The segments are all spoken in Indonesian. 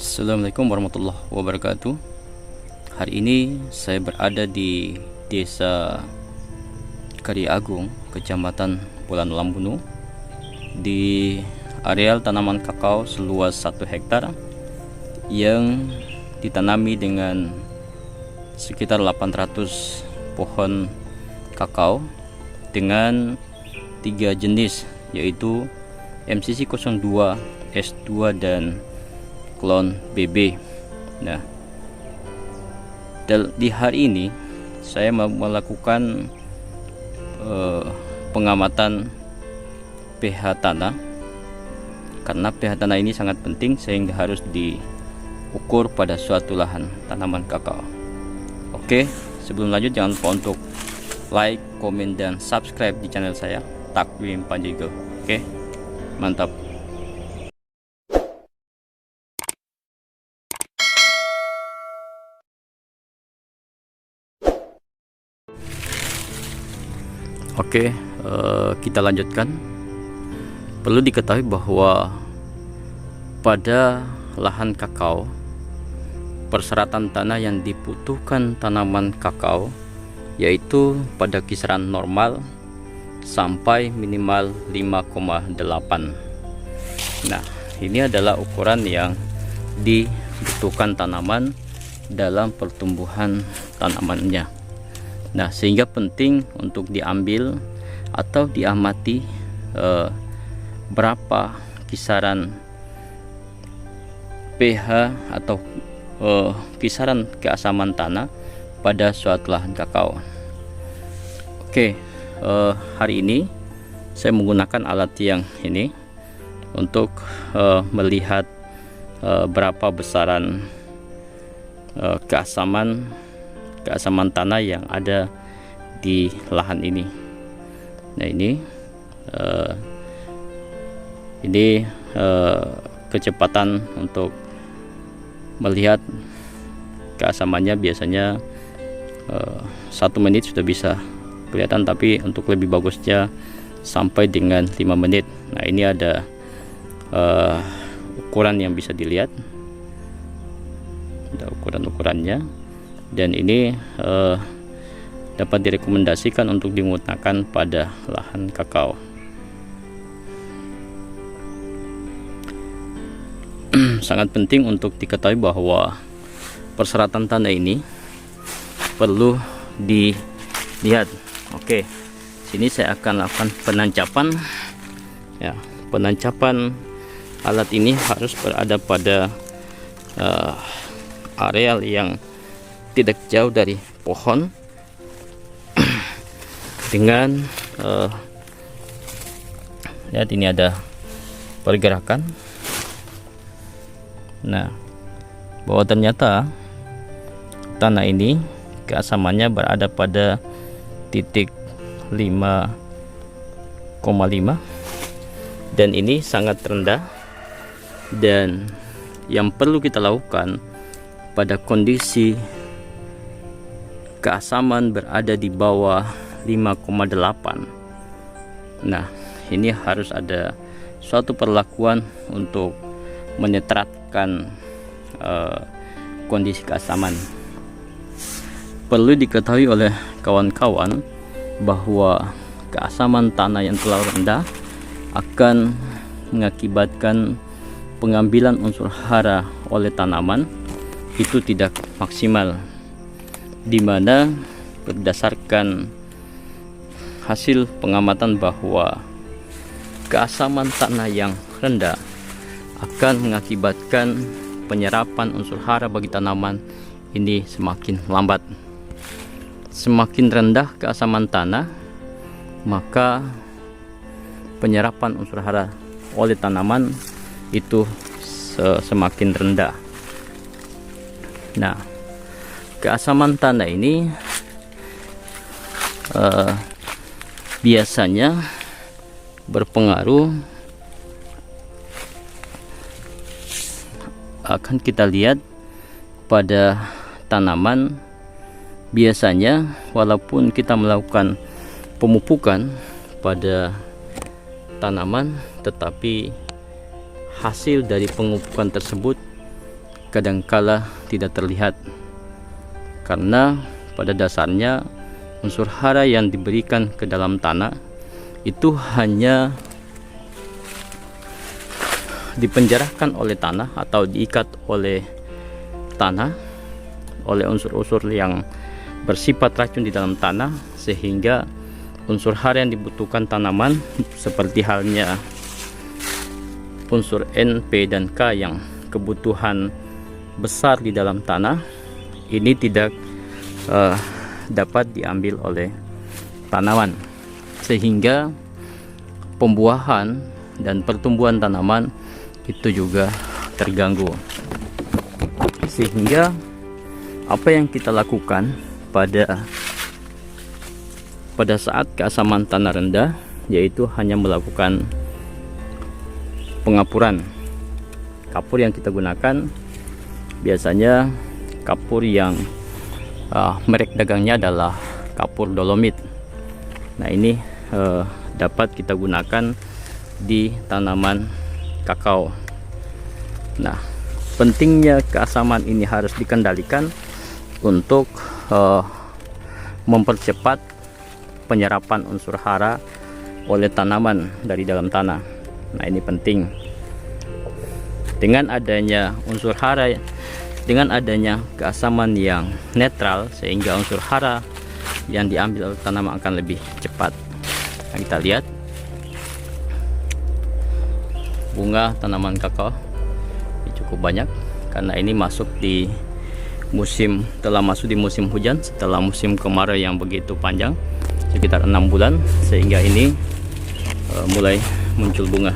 Assalamualaikum warahmatullahi wabarakatuh. Hari ini saya berada di Desa Kariagung, Kecamatan Bulan Lambunu, di areal tanaman kakao seluas 1 hektar yang ditanami dengan sekitar 800 pohon kakao dengan 3 jenis, yaitu MCC 02, S2 dan klon BB. Nah, di hari ini saya melakukan pengamatan pH tanah, karena pH tanah ini sangat penting sehingga harus diukur pada suatu lahan tanaman kakao. Oke, sebelum lanjut jangan lupa untuk like, komen, dan subscribe di channel saya, Takwim Panjigo. Oke, mantap. Oke, kita lanjutkan. Perlu diketahui bahwa pada lahan kakao, perseratan tanah yang dibutuhkan tanaman kakao yaitu pada kisaran normal sampai minimal 5,8. Nah, ini adalah ukuran yang dibutuhkan tanaman dalam pertumbuhan tanamannya. Nah, sehingga penting untuk diambil atau diamati berapa kisaran pH atau kisaran keasaman tanah pada suatu lahan kakao. Oke, hari ini saya menggunakan alat yang ini untuk melihat berapa besaran keasaman tanah yang ada di lahan ini. Nah, ini kecepatan untuk melihat keasamannya biasanya 1 menit sudah bisa kelihatan, tapi untuk lebih bagusnya sampai dengan 5 menit. Nah, ini ada ukuran yang bisa dilihat, ada ukurannya. Dan ini dapat direkomendasikan untuk digunakan pada lahan kakao. Sangat penting untuk diketahui bahwa perseratan tanah ini perlu dilihat. Oke, sini saya akan lakukan penancapan. Ya, penancapan alat ini harus berada pada areal yang tidak jauh dari pohon dengan lihat ini ada pergerakan. Nah, bahwa ternyata tanah ini keasamannya berada pada titik 5,5 dan ini sangat rendah, dan yang perlu kita lakukan pada kondisi keasaman berada di bawah 5,8. Nah, ini harus ada suatu perlakuan untuk menetralkan kondisi keasaman. Perlu diketahui oleh kawan-kawan bahwa keasaman tanah yang terlalu rendah akan mengakibatkan pengambilan unsur hara oleh tanaman itu tidak maksimal, di mana berdasarkan hasil pengamatan bahwa keasaman tanah yang rendah akan mengakibatkan penyerapan unsur hara bagi tanaman ini semakin lambat. Semakin rendah keasaman tanah, maka penyerapan unsur hara oleh tanaman itu semakin rendah. Nah, keasaman tanah ini biasanya berpengaruh, akan kita lihat pada tanaman. Biasanya walaupun kita melakukan pemupukan pada tanaman, tetapi hasil dari pemupukan tersebut kadangkala tidak terlihat, karena pada dasarnya unsur hara yang diberikan ke dalam tanah itu hanya dipenjarakan oleh tanah atau diikat oleh tanah, oleh unsur-unsur yang bersifat racun di dalam tanah, sehingga unsur hara yang dibutuhkan tanaman seperti halnya unsur N, P, dan K yang kebutuhan besar di dalam tanah ini tidak dapat diambil oleh tanaman, sehingga pembuahan dan pertumbuhan tanaman itu juga terganggu. Sehingga apa yang kita lakukan pada saat keasaman tanah rendah, yaitu hanya melakukan pengapuran. Kapur yang kita gunakan biasanya kapur yang merek dagangnya adalah kapur dolomit. Nah, ini dapat kita gunakan di tanaman kakao. Nah, pentingnya keasaman ini harus dikendalikan untuk mempercepat penyerapan unsur hara oleh tanaman dari dalam tanah. Nah, ini penting. Dengan adanya unsur hara, dengan adanya keasaman yang netral, sehingga unsur hara yang diambil oleh tanaman akan lebih cepat. Nah, kita lihat bunga tanaman kakao ini cukup banyak, karena ini telah masuk di musim hujan setelah musim kemarau yang begitu panjang, sekitar 6 bulan, sehingga ini mulai muncul bunga.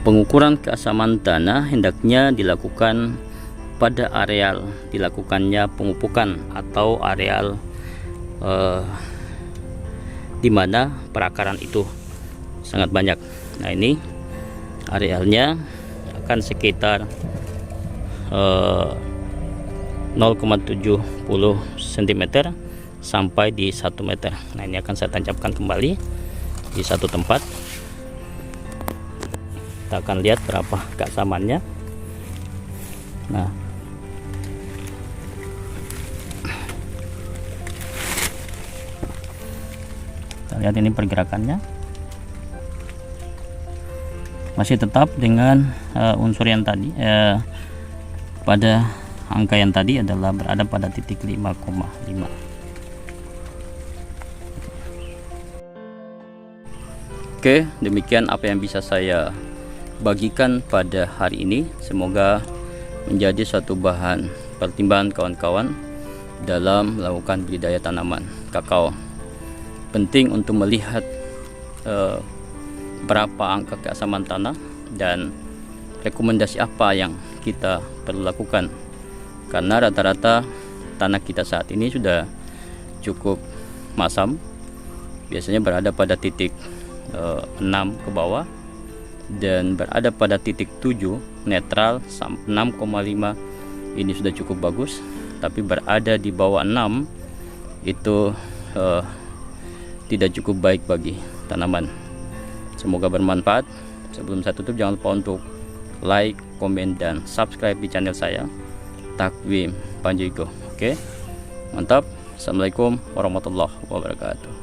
Pengukuran keasaman tanah hendaknya dilakukan pada areal dilakukannya pemupukan atau areal di mana perakaran itu sangat banyak. Nah, ini arealnya akan sekitar 0,70 cm sampai di 1 meter. Nah, ini akan saya tancapkan kembali di satu tempat. Kita akan lihat berapa keasamannya. Nah, kita lihat ini pergerakannya masih tetap dengan unsur yang tadi, pada angka yang tadi adalah berada pada titik 5,5. Oke, demikian apa yang bisa saya bagikan pada hari ini. Semoga menjadi suatu bahan pertimbangan kawan-kawan dalam melakukan budidaya tanaman kakao. Penting untuk melihat berapa angka keasaman tanah dan rekomendasi apa yang kita perlu lakukan, karena rata-rata tanah kita saat ini sudah cukup masam, biasanya berada pada titik 6 ke bawah, dan berada pada titik 7 netral 6,5 ini sudah cukup bagus. Tapi berada di bawah 6 itu tidak cukup baik bagi tanaman. Semoga bermanfaat. Sebelum saya tutup, jangan lupa untuk like, komen, dan subscribe di channel saya, Takwim Panjaigo. Oke, mantap. Assalamualaikum warahmatullahi wabarakatuh.